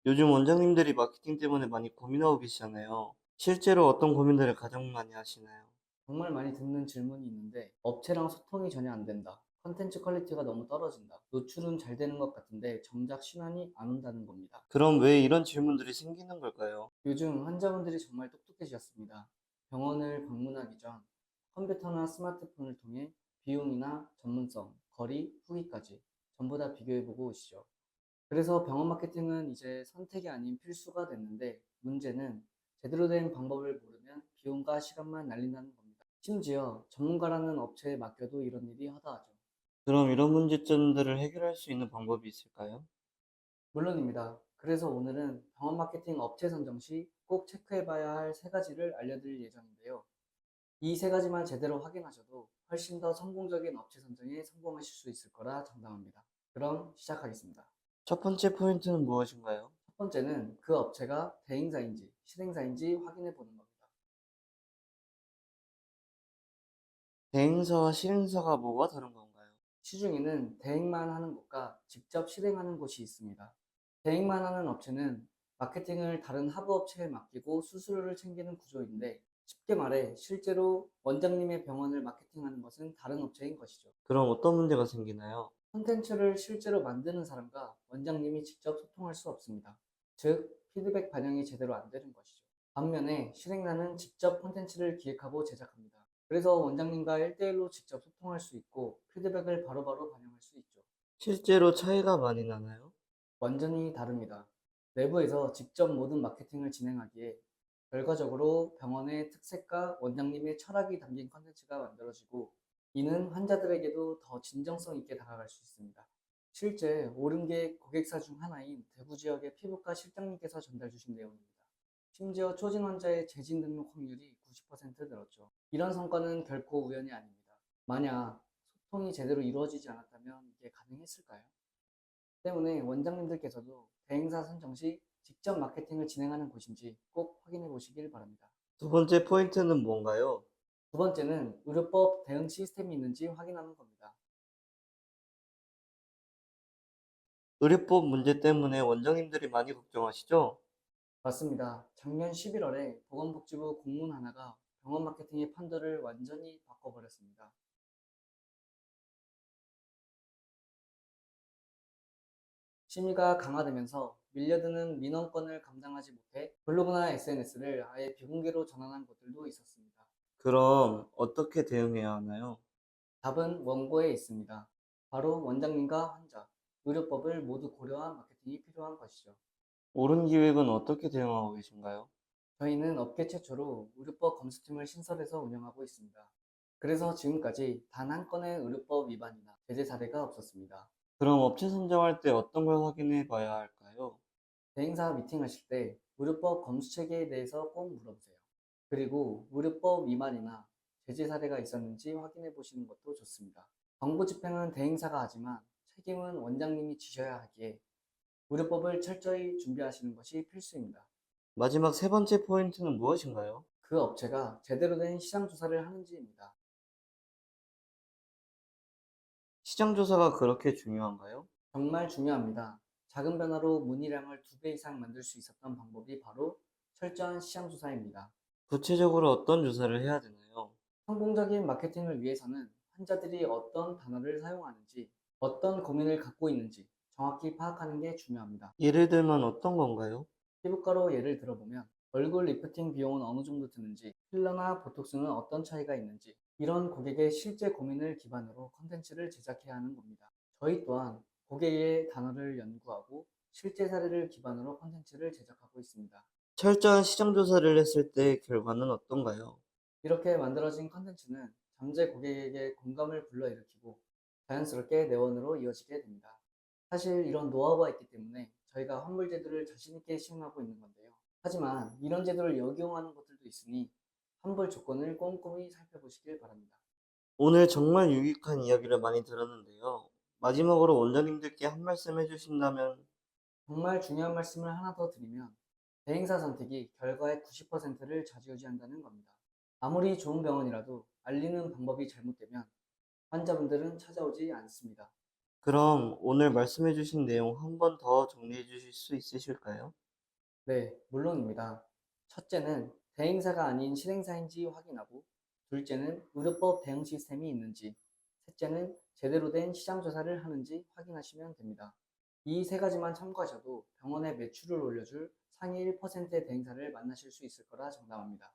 요즘 원장님들이 마케팅 때문에 많이 고민하고 계시잖아요. 실제로 어떤 고민들을 가장 많이 하시나요? 정말 많이 듣는 질문이 있는데 업체랑 소통이 전혀 안 된다. 컨텐츠 퀄리티가 너무 떨어진다. 노출은 잘 되는 것 같은데 정작 신안이 안 온다는 겁니다. 그럼 왜 이런 질문들이 생기는 걸까요? 요즘 환자분들이 정말 똑똑해지셨습니다. 병원을 방문하기 전 컴퓨터나 스마트폰을 통해 비용이나 전문성, 거리, 후기까지 전부 다 비교해보고 오시죠. 그래서 병원 마케팅은 이제 선택이 아닌 필수가 됐는데 문제는 제대로 된 방법을 모르면 비용과 시간만 날린다는 겁니다. 심지어 전문가라는 업체에 맡겨도 이런 일이 허다하죠. 그럼 이런 문제점들을 해결할 수 있는 방법이 있을까요? 물론입니다. 그래서 오늘은 병원 마케팅 업체 선정 시 꼭 체크해봐야 할 세 가지를 알려드릴 예정인데요. 이 세 가지만 제대로 확인하셔도 훨씬 더 성공적인 업체 선정에 성공하실 수 있을 거라 장담합니다. 그럼 시작하겠습니다. 첫 번째 포인트는 무엇인가요? 첫 번째는 그 업체가 대행사인지 실행사인지 확인해 보는 겁니다. 대행사와 실행사가 뭐가 다른 건가요? 시중에는 대행만 하는 곳과 직접 실행하는 곳이 있습니다. 대행만 하는 업체는 마케팅을 다른 하부 업체에 맡기고 수수료를 챙기는 구조인데 쉽게 말해 실제로 원장님의 병원을 마케팅하는 것은 다른 업체인 것이죠. 그럼 어떤 문제가 생기나요? 콘텐츠를 실제로 만드는 사람과 원장님이 직접 소통할 수 없습니다. 즉, 피드백 반영이 제대로 안 되는 것이죠. 반면에 실행자는 직접 콘텐츠를 기획하고 제작합니다. 그래서 원장님과 1대1로 직접 소통할 수 있고 피드백을 바로바로 반영할 수 있죠. 실제로 차이가 많이 나나요? 완전히 다릅니다. 내부에서 직접 모든 마케팅을 진행하기에 결과적으로 병원의 특색과 원장님의 철학이 담긴 컨텐츠가 만들어지고 이는 환자들에게도 더 진정성 있게 다가갈 수 있습니다. 실제 옳은 게 고객사 중 하나인 대구 지역의 피부과 실장님께서 전달 주신 내용입니다. 심지어 초진 환자의 재진 등록 확률이 90% 늘었죠. 이런 성과는 결코 우연이 아닙니다. 만약 소통이 제대로 이루어지지 않았다면 이게 가능했을까요? 때문에 원장님들께서도 대행사 선정 시 직접 마케팅을 진행하는 곳인지 꼭 확인해 보시길 바랍니다. 두 번째 포인트는 뭔가요? 두 번째는 의료법 대응 시스템이 있는지 확인하는 겁니다. 의료법 문제 때문에 원장님들이 많이 걱정하시죠? 맞습니다. 작년 11월에 보건복지부 공문 하나가 병원 마케팅의 판도를 완전히 바꿔버렸습니다. 심의가 강화되면서 밀려드는 민원건을 감당하지 못해 블로그나 SNS를 아예 비공개로 전환한 곳들도 있었습니다. 그럼 어떻게 대응해야 하나요? 답은 원고에 있습니다. 바로 원장님과 환자, 의료법을 모두 고려한 마케팅이 필요한 것이죠. 옳은 기획은 어떻게 대응하고 계신가요? 저희는 업계 최초로 의료법 검수팀을 신설해서 운영하고 있습니다. 그래서 지금까지 단 한 건의 의료법 위반이나 제재 사례가 없었습니다. 그럼 업체 선정할 때 어떤 걸 확인해 봐야 할까요? 대행사 미팅하실 때 의료법 검수 체계에 대해서 꼭 물어보세요. 그리고 의료법 위반이나 제재 사례가 있었는지 확인해 보시는 것도 좋습니다. 정보 집행은 대행사가 하지만 책임은 원장님이 지셔야 하기에 의료법을 철저히 준비하시는 것이 필수입니다. 마지막 세 번째 포인트는 무엇인가요? 그 업체가 제대로 된 시장 조사를 하는지입니다. 시장 조사가 그렇게 중요한가요? 정말 중요합니다. 작은 변화로 문의량을 2배 이상 만들 수 있었던 방법이 바로 철저한 시장 조사입니다. 구체적으로 어떤 조사를 해야 되나요? 성공적인 마케팅을 위해서는 환자들이 어떤 단어를 사용하는지, 어떤 고민을 갖고 있는지 정확히 파악하는 게 중요합니다. 예를 들면 어떤 건가요? 피부과로 예를 들어보면 얼굴 리프팅 비용은 어느 정도 드는지, 필러나 보톡스는 어떤 차이가 있는지, 이런 고객의 실제 고민을 기반으로 컨텐츠를 제작해야 하는 겁니다. 저희 또한 고객의 단어를 연구하고 실제 사례를 기반으로 컨텐츠를 제작하고 있습니다. 철저한 시장 조사를 했을 때 결과는 어떤가요? 이렇게 만들어진 컨텐츠는 잠재 고객에게 공감을 불러일으키고 자연스럽게 내원으로 이어지게 됩니다. 사실 이런 노하우가 있기 때문에 저희가 환불 제도를 자신 있게 시행하고 있는 건데요. 하지만 이런 제도를 역이용하는 곳들도 있으니 환불 조건을 꼼꼼히 살펴보시길 바랍니다. 오늘 정말 유익한 이야기를 많이 들었는데요. 마지막으로 원장님들께 한 말씀 해주신다면, 정말 중요한 말씀을 하나 더 드리면 대행사 선택이 결과의 90%를 좌지우지한다는 겁니다. 아무리 좋은 병원이라도 알리는 방법이 잘못되면 환자분들은 찾아오지 않습니다. 그럼 오늘 말씀해 주신 내용 한 번 더 정리해 주실 수 있으실까요? 네, 물론입니다. 첫째는 대행사가 아닌 실행사인지 확인하고, 둘째는 의료법 대응 시스템이 있는지, 셋째는 제대로 된 시장 조사를 하는지 확인하시면 됩니다. 이 세 가지만 참고하셔도 병원의 매출을 올려줄 상위 1%의 대행사를 만나실 수 있을 거라 장담합니다.